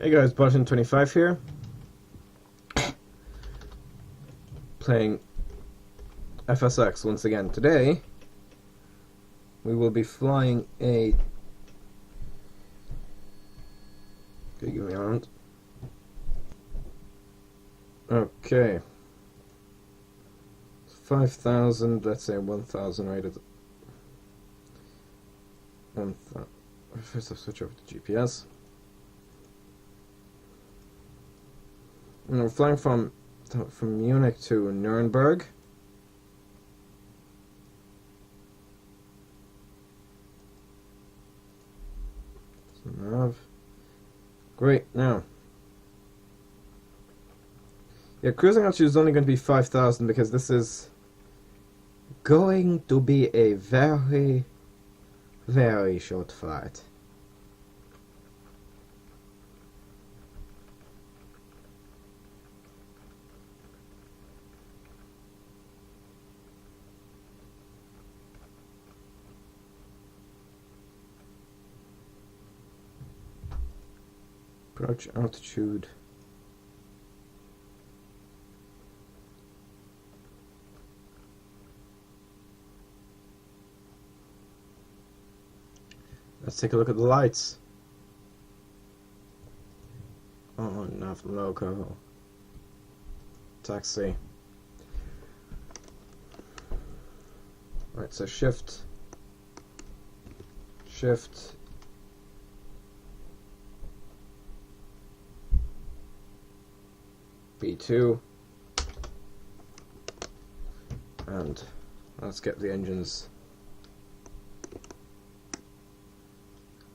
Hey guys, Button25 here, playing FSX once again. Today, we will be flying a... Okay, give me a moment. Okay. 5,000, let's say 1,000 rated. 1,000. First I'll switch over to GPS. And we're flying from Munich to Nürnberg. So nav. Great, now. Yeah, cruising altitude is only going to be 5,000 because this is going to be a very, very short flight. Approach altitude. Let's take a look at the lights. Oh, nav loco. Taxi. Right, so shift. B2. And let's get the engines.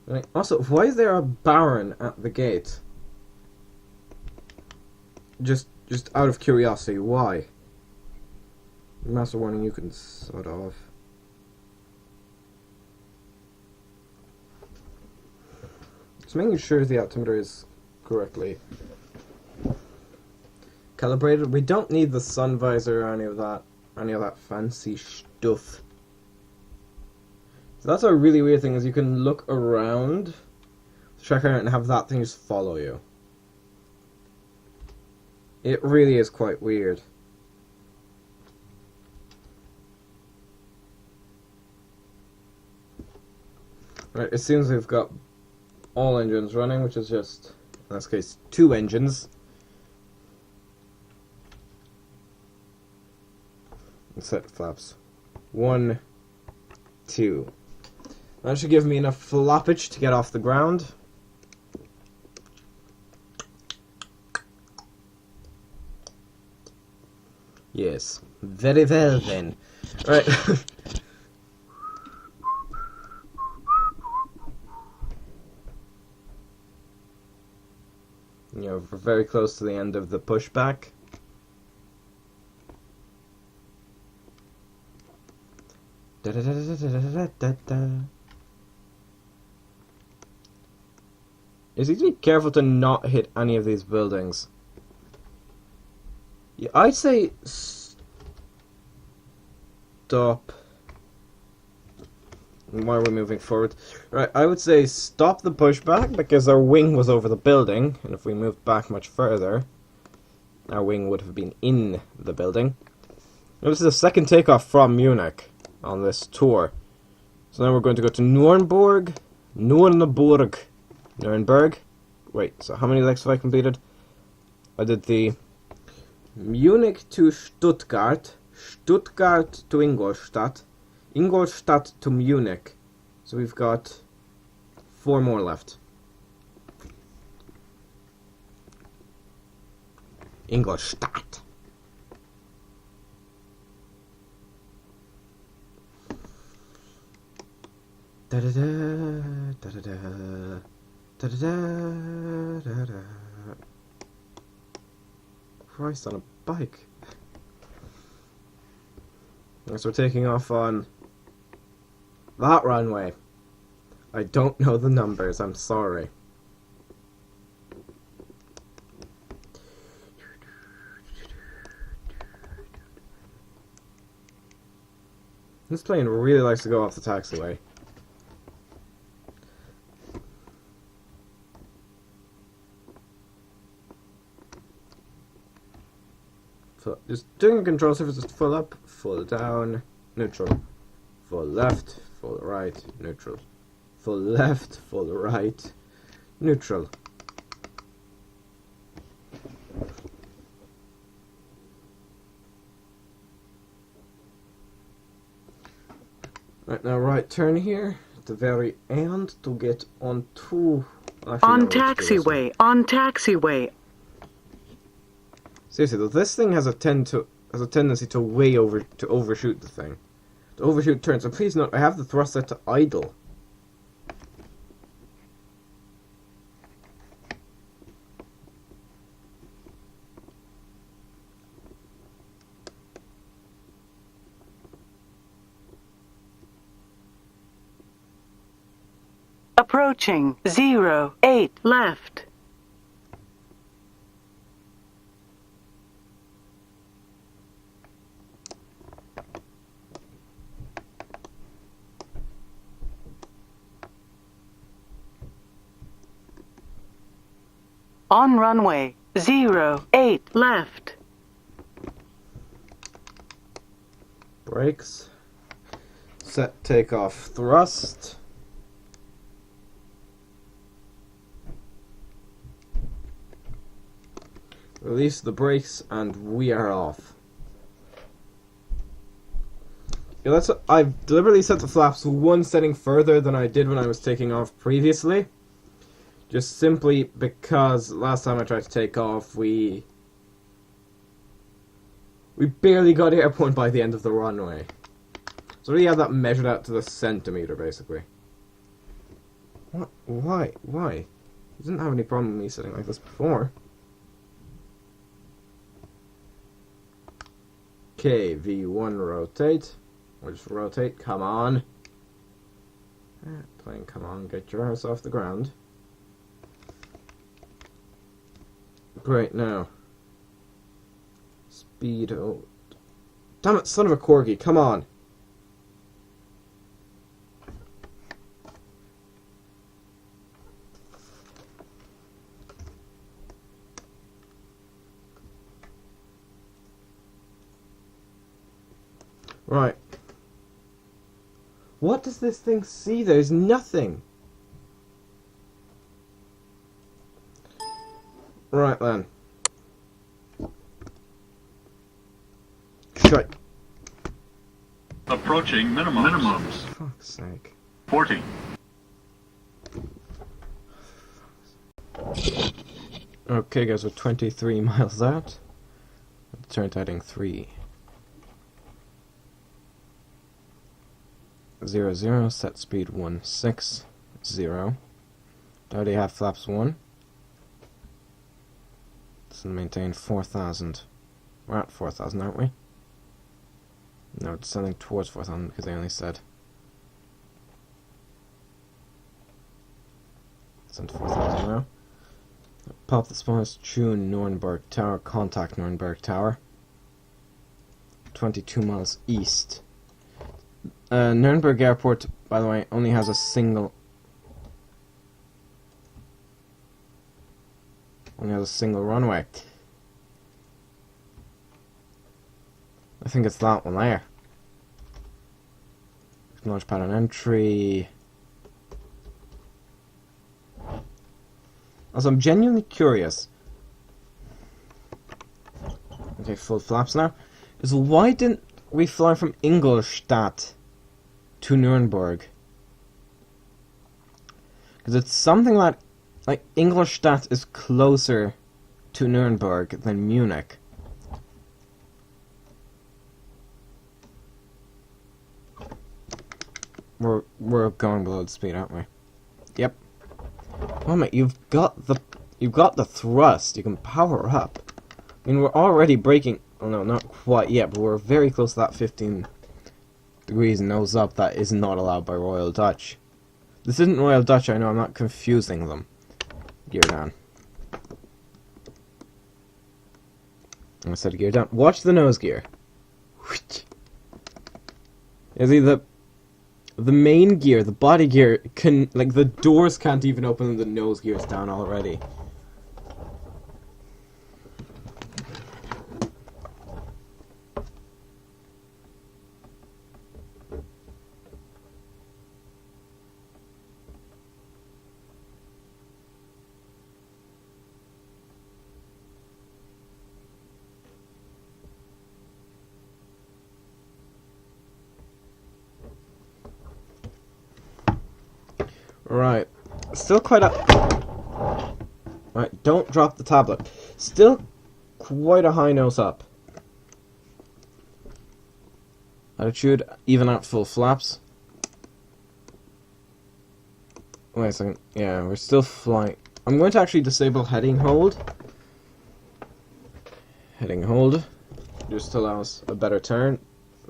Right. Also, why is there a Baron at the gate? Just out of curiosity, why? Master warning, you can sort of. Just making sure the altimeter is correctly calibrated. We don't need the sun visor or any of that fancy stuff. So that's a really weird thing, is you can look around the tracker and have that thing just follow you. It really is quite weird. Right, it seems we've got all engines running, which is just, in this case, 2 engines. And set flaps. 1, 2. That should give me enough floppage to get off the ground. Yes. Very well then. Right. You know, we're very close to the end of the pushback. Da da da da da da da da. You need to be careful to not hit any of these buildings. Yeah, I'd say stop. Why are we moving forward? Right, I would say stop the pushback because our wing was over the building, and if we moved back much further, our wing would have been in the building. Now, this is the second takeoff from Munich on this tour. So now we're going to go to Nürnberg. Wait, so how many legs have I completed? I did the Munich to Stuttgart, Stuttgart to Ingolstadt, Ingolstadt to Munich. So we've got 4 more left. Ingolstadt. Da da da da da da da da da da. Christ, on a bike. So we're taking off on that runway. I don't know the numbers, I'm sorry. This plane really likes to go off the taxiway. Just doing a control surface, just full up, full down, neutral. Full left, full right, neutral. Full left, full right, neutral. Right, now right turn here at the very end to get onto... On taxiway, on taxiway. Seriously though, this thing has a tendency to overshoot the thing. To overshoot turns. So please note, I have the thrust set to idle. Approaching 08 left. On runway 08 left. Brakes. Set takeoff thrust. Release the brakes and we are off. Yeah, I've deliberately set the flaps one setting further than I did when I was taking off previously. Just simply because last time I tried to take off, we barely got airborne by the end of the runway. So we had that measured out to the centimeter, basically. What? Why? Why? I didn't have any problem with me sitting like this before. Okay, V1 rotate. Or just rotate, come on. Plane, come on, get your ass off the ground. Great, now. Speed, oh. Damn it, son of a corgi, come on. Right. What does this thing see? There's nothing. Right then. Shut. Approaching minimums. For fuck's sake. 40. Okay guys, we're 23 miles out. Turn heading 3. 00, set speed 160. Already have flaps 1. So maintain 4,000. We're at 4,000, aren't we? No, it's descending towards 4,000 because they only said. Descend to 4,000 now. Pop the spawns, tune Nürnberg Tower, contact Nürnberg Tower. 22 miles east. Nürnberg Airport, by the way, only has a single runway. I think it's that one there. Launch pad on entry. Also, I'm genuinely curious. Okay, full flaps now. Is why didn't we fly from Ingolstadt to Nürnberg? Because it's something that, like, Ingolstadt is closer to Nürnberg than Munich. We're going below the speed, aren't we? Yep. Oh mate, you've got the thrust. You can power up. I mean, we're already braking. Oh no, not quite yet, but we're very close to that 15 degrees nose up that is not allowed by Royal Dutch. This isn't Royal Dutch, I know, I'm not confusing them. Gear down. I said gear down. Watch the nose gear. You see, the main gear, the body gear, can, like, the doors can't even open and the nose gear's down already. Right. Still quite a... Right, don't drop the tablet. Still quite a high nose up. Attitude, even out full flaps. Wait a second. Yeah, we're still flying. I'm going to actually disable heading hold. Heading hold. Just to allow us a better turn.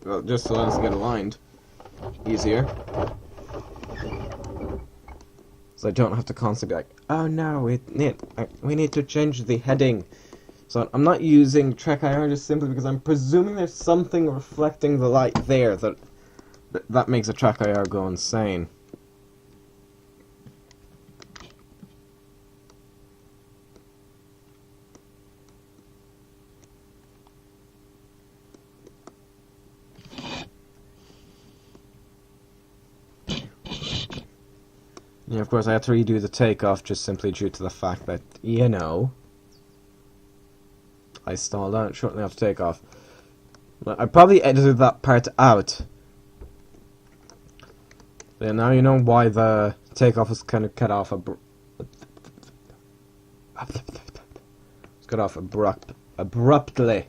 Well, just to allow us to get aligned. Easier. So I don't have to constantly be like, oh no, we need to change the heading. So I'm not using Trek IR just simply because I'm presuming there's something reflecting the light there that makes a Trek IR go insane. Yeah, of course I had to redo the takeoff just simply due to the fact that, you know, I stalled out shortly after takeoff. I probably edited that part out. Yeah, now you know why the takeoff was kind of cut off abruptly.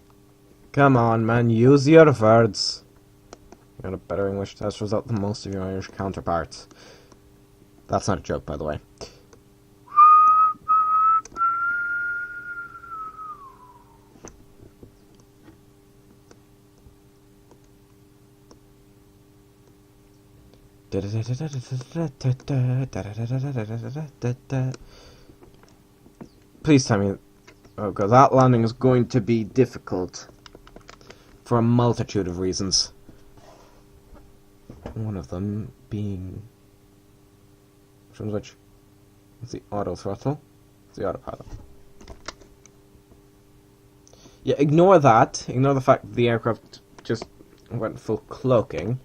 Come on, man, use your words. You got a better English test result than most of your Irish counterparts. That's not a joke, by the way. Please tell me... Oh god, that landing is going to be difficult. For a multitude of reasons. One of them being... Which one's which? It's the auto throttle. It's the autopilot. Yeah, ignore that. Ignore the fact that the aircraft just went full cloaking.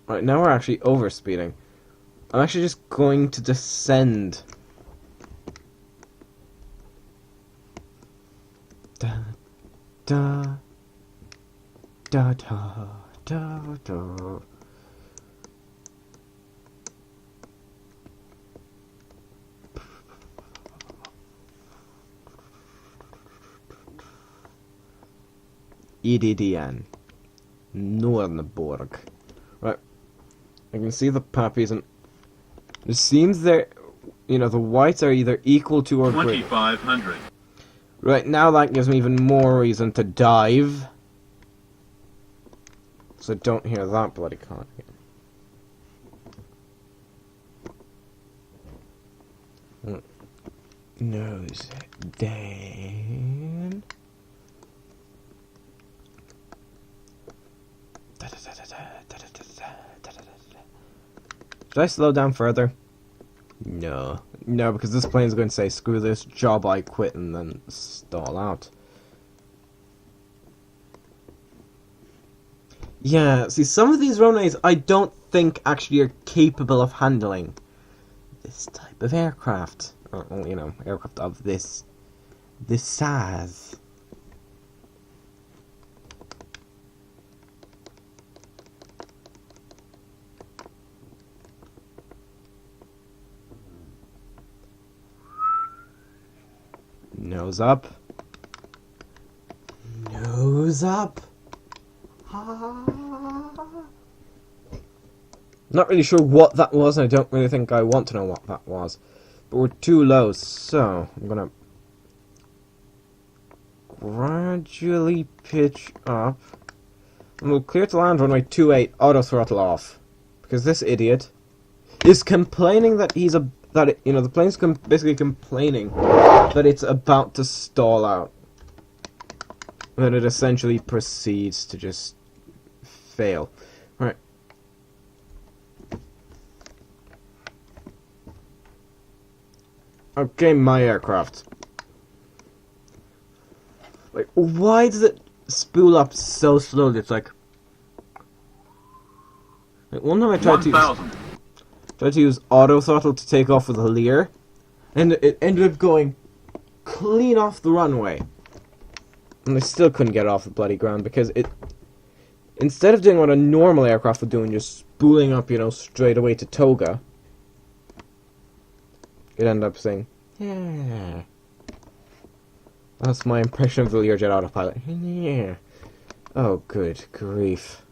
Right, now we're actually overspeeding. I'm actually just going to descend. Da da da da da da. EDDN Nürnberg. Right. I can see the puppies, and it seems they're, you know, the whites are either equal to or greater. 2,500. Right, now that gives me even more reason to dive. So don't hear that bloody con again. Nose down. Should I slow down further? No. No, because this plane is going to say, screw this job, I quit, and then stall out. Yeah, see, some of these runways I don't think actually are capable of handling this type of aircraft. Or, you know, aircraft of this size. Nose up. Nose up. Not really sure what that was, and I don't really think I want to know what that was. But we're too low, so I'm gonna gradually pitch up. And we'll clear to land runway 28, auto throttle off. Because this idiot is complaining that the plane's basically complaining that it's about to stall out. And then it essentially proceeds to just fail. Right. Okay, my aircraft. Like, why does it spool up so slowly? It's like one time I tried to use auto throttle to take off with a Lear, and it ended up going clean off the runway. And I still couldn't get it off the bloody ground because it, instead of doing what a normal aircraft would do and just spooling up, you know, straight away to toga, it ended up saying, yeah. That's my impression of the Learjet autopilot. Yeah. Oh, good grief.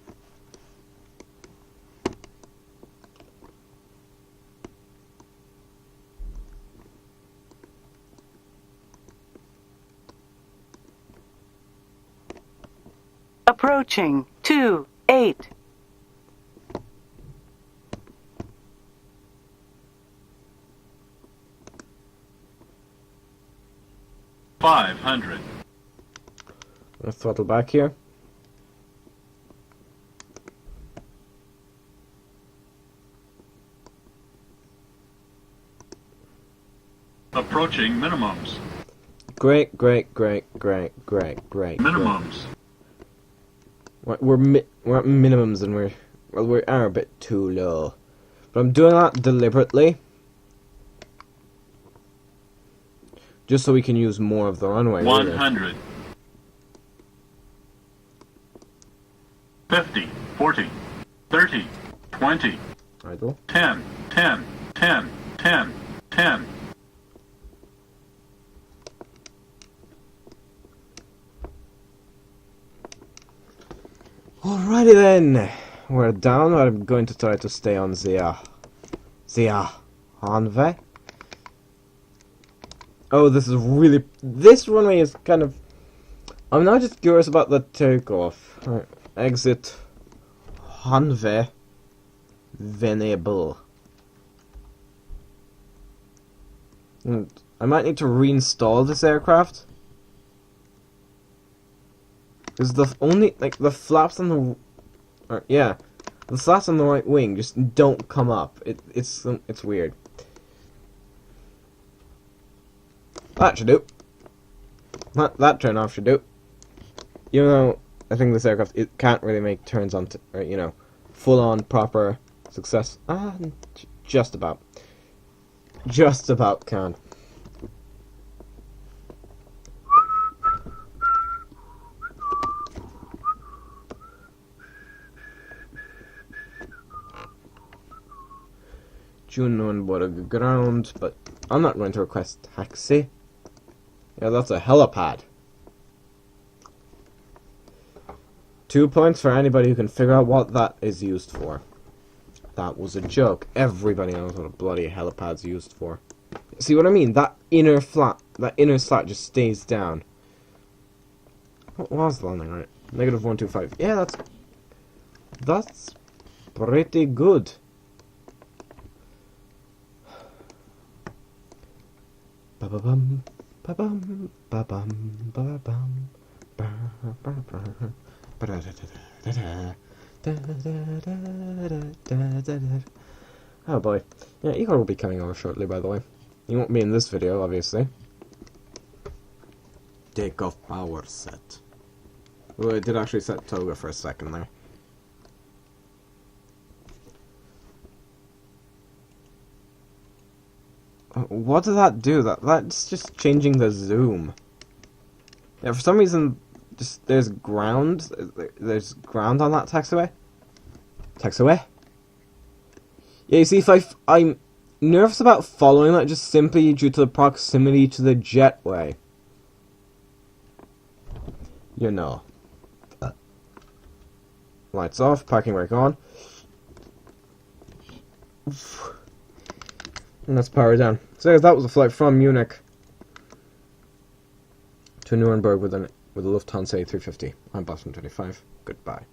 Approaching 28. $500. Let's throttle back here. Approaching minimums. Great. Minimums. We're at minimums and we are a bit too low. But I'm doing that deliberately. Just so we can use more of the runway. 100. Really. 50, 40, 30, 20, Idle. 10, 10, 10, 10, 10. Alrighty then. We're down. I'm going to try to stay on the Hanve. Oh, this runway is kind of... I'm now just curious about the takeoff. Right. Exit Hanve Venable. And I might need to reinstall this aircraft. Because the only, like, the flaps on the... the flaps on the right wing just don't come up. It's weird. That should do. That turn off should do. Even though I think this aircraft, it can't really make turns on, you know, full on proper success. Just about. Just about can. Nürnberg ground, but I'm not going to request taxi. Yeah, that's a helipad. 2 points for anybody who can figure out what that is used for. That was a joke. Everybody knows what a bloody helipad's used for. See what I mean? That inner slat just stays down. What was the landing rate? -125. Yeah, that's pretty good. Ba-ba-bum, ba-bum, ba-bum, ba-bum, ba-ba-bum, oh boy. Yeah, Igor will be coming over shortly, by the way. He won't be in this video, obviously. Takeoff power set. Well, it did actually set toga for a second there. What did that do? That's just changing the zoom. Yeah, for some reason, there's ground on that taxiway. Yeah, you see, if I'm nervous about following that just simply due to the proximity to the jetway. You know. Lights off, parking brake on. And let's power down. So that was a flight from Munich to Nürnberg with a Lufthansa A350. I'm Boston 25. Goodbye.